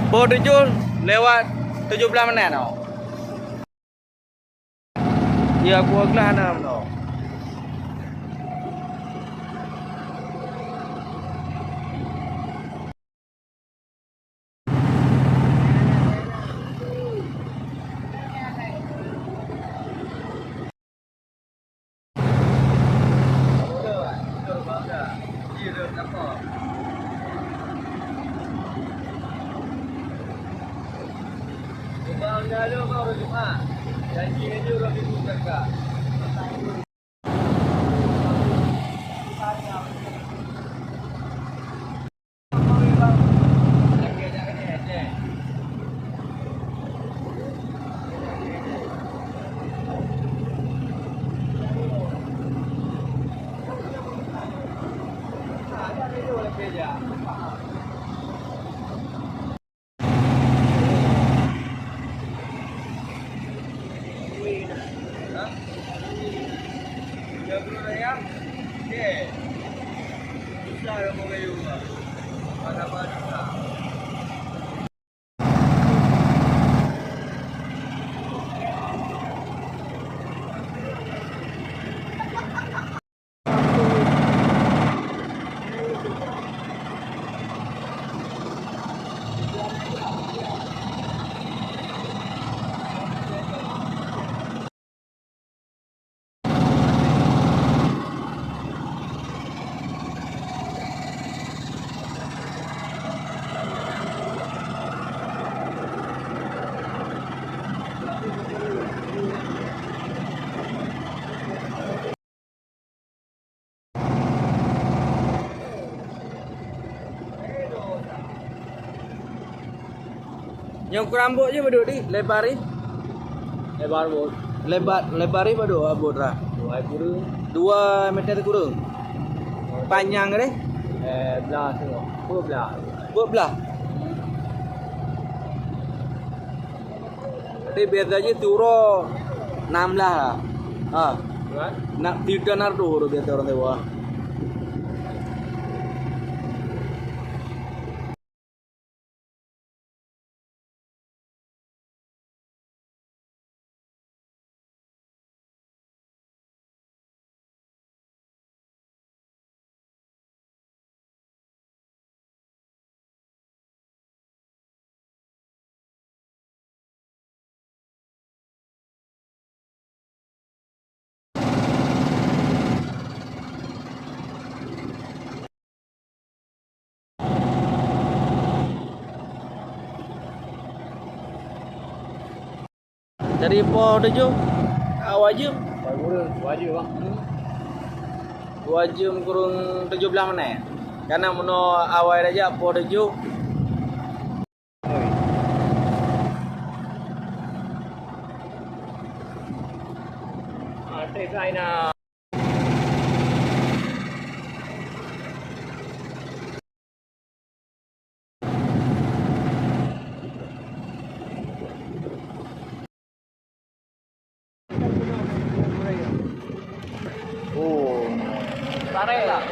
Pukul 7 lewat 17 minit tau. Ya aku kelas 6 tau. Bang Dalo baru Jumat. Janji dia orang itu jaga. Yang rambut je badut ni, lebar ni. Lebar bot. Lebar ni badut abot lah. 2 kurang. 2 meter kurang. Panjang ni? Belah tengok. Belah. Belah. Tapi biasanya turun 16 lah. Ha. Kan? Nak tidak nardo biasa orang dewa. Dari Pau 7 awal jam 2 kurang. 2 je bang. 2 jam kurang 17 minit. Karena meno awal aja Pau 7. Teh China. Oh. Tarik lah.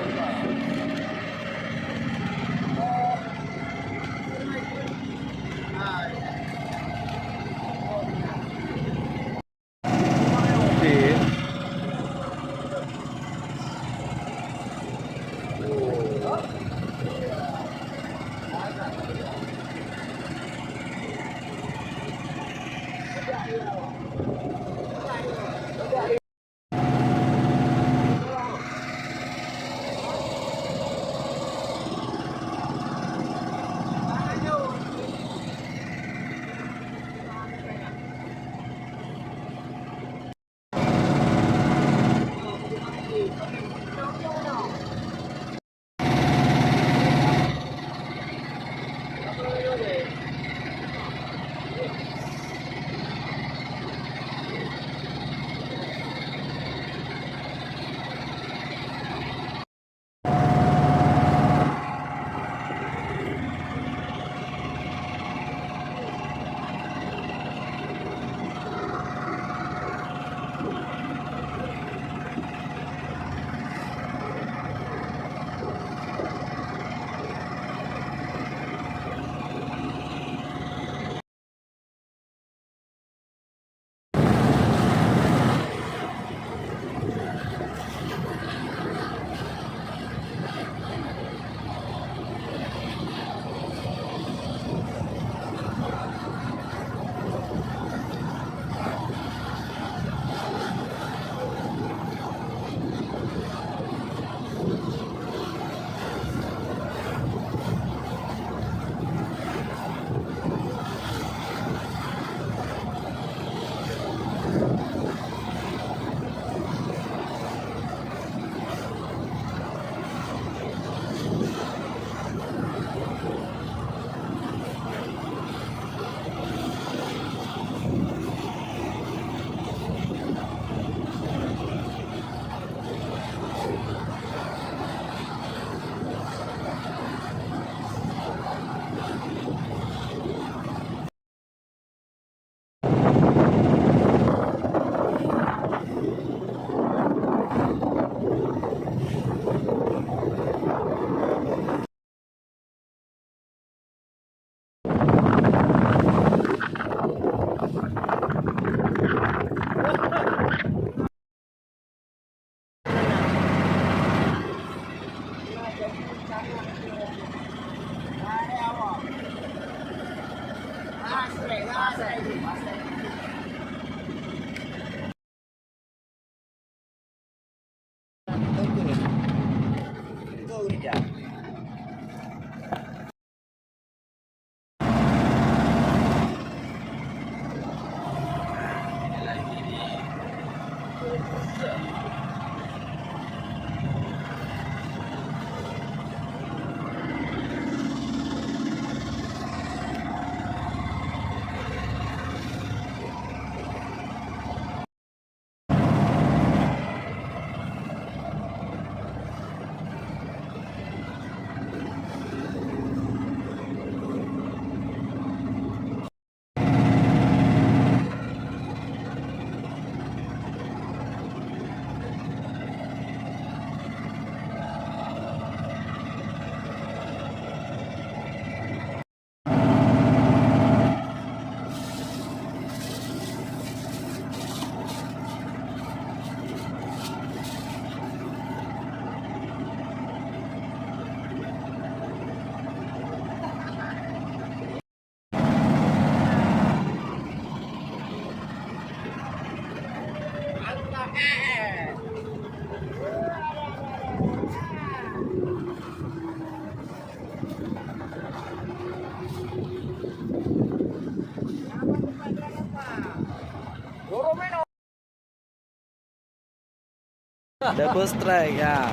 Double strike ya.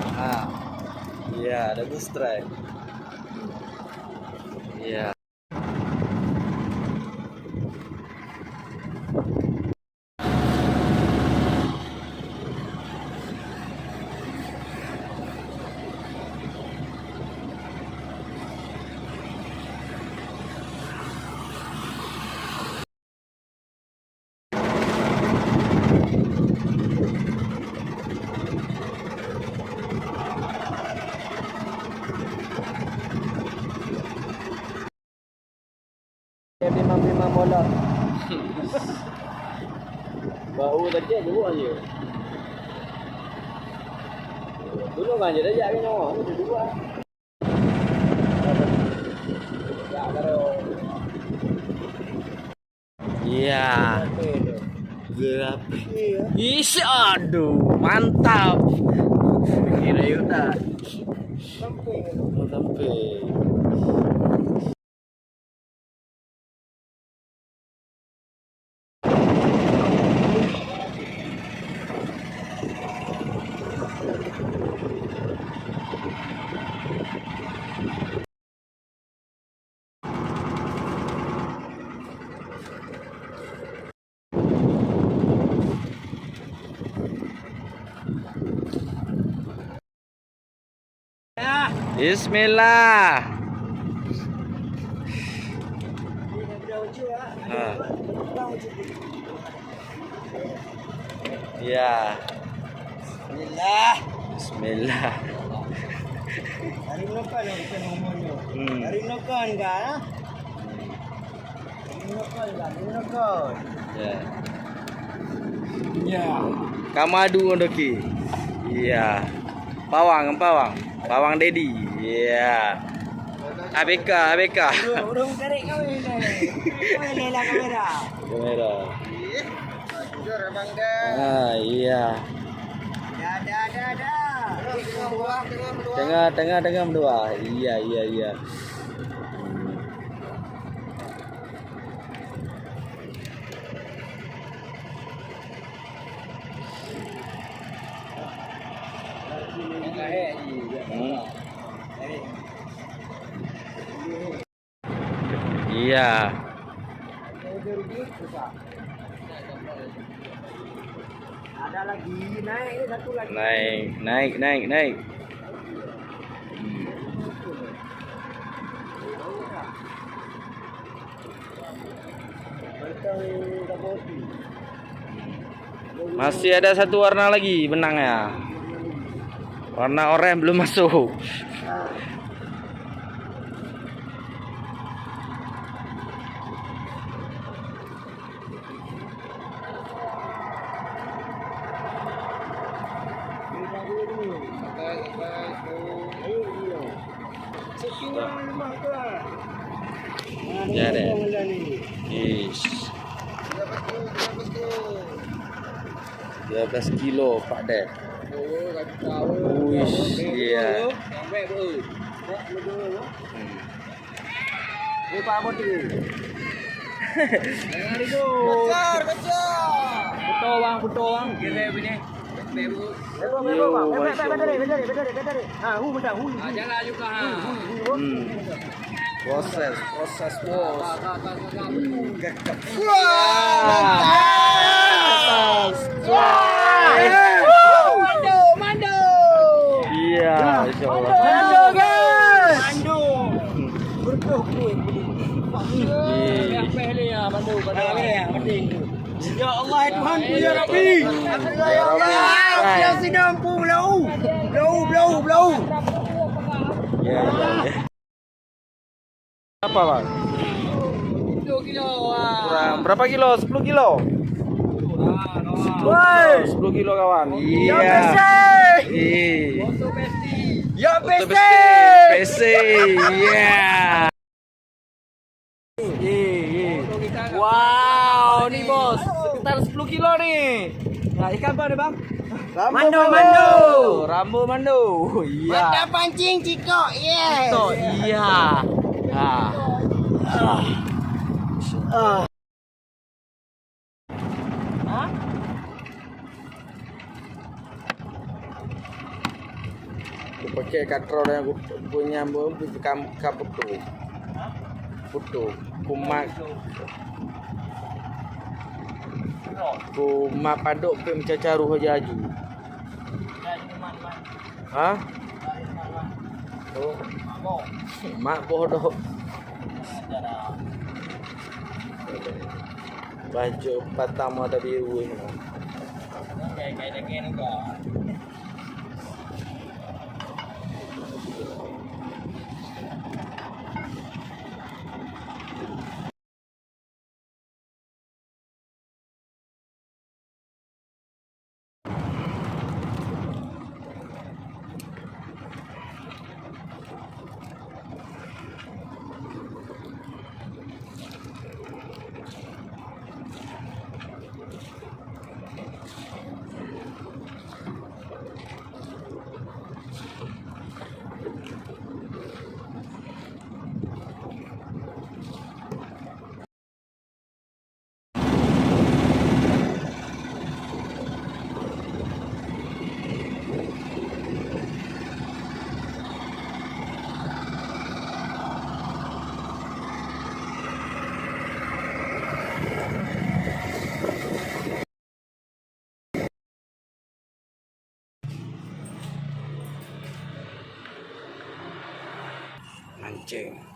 Iya, double strike. Iya. Bimang-bimang bola. Bahu tadi aja buat aja. Dulu kan je dah kan nyawa, ni dua. Ya, karo. Iya. Gerapi ya. Isi aduh, mantap. Kira yuk dah. Sampai. Bismillah. Ya. Bismillah. Bismillah. Dari nokan kita ngomongnya. Hmm. Dari nokan kan? Dari nokan. Ya. Ya. Kamadu ondoki. Iya. Pawang Dedi. Iya. ABK. Urung tarik kau ini. Kau lelah kamera. Kamera. Jujur abang dah. Iya. Dah. Tengah berdua. Iya. Iya. Ada lagi naik satu lagi. Naik. Masih ada satu warna lagi benangnya. Warna oranye belum masuk. Ya deh. Yes. 13 kilo Pak Dek. Uish, iya. Ni Pak Bodi. Jangan itu. Kejar. Betul bang. Kira begini. Betul bang. Betul. Ha, bentar. Jangan juga ha. Proses. Mando. Iya, insyaallah. Mando guys. Mando. Ya Allah ya Tuhan ya Rabbi. Ya Allah. Ya sinampu blau. Ya. Apa, Bang? 2 kilo. Kurang berapa kilo? 10 kilo. 10 kilo kawan. Iya. Ya PC. Iya. Wow, nih bos, sekitar 10 kilo nih. Nah, ikan apa nih bang? Mando. Rambo mando. Iya. Mantap pancing Ciko, yes. Ciko, iya. Nah. Aku pakai katro yang aku punya putu. Kuma padok pe mencacaru hajaju. Hah? Oh, mak bodoh. Baju pertama ada biru ini. Kayak gini kok. Mancing.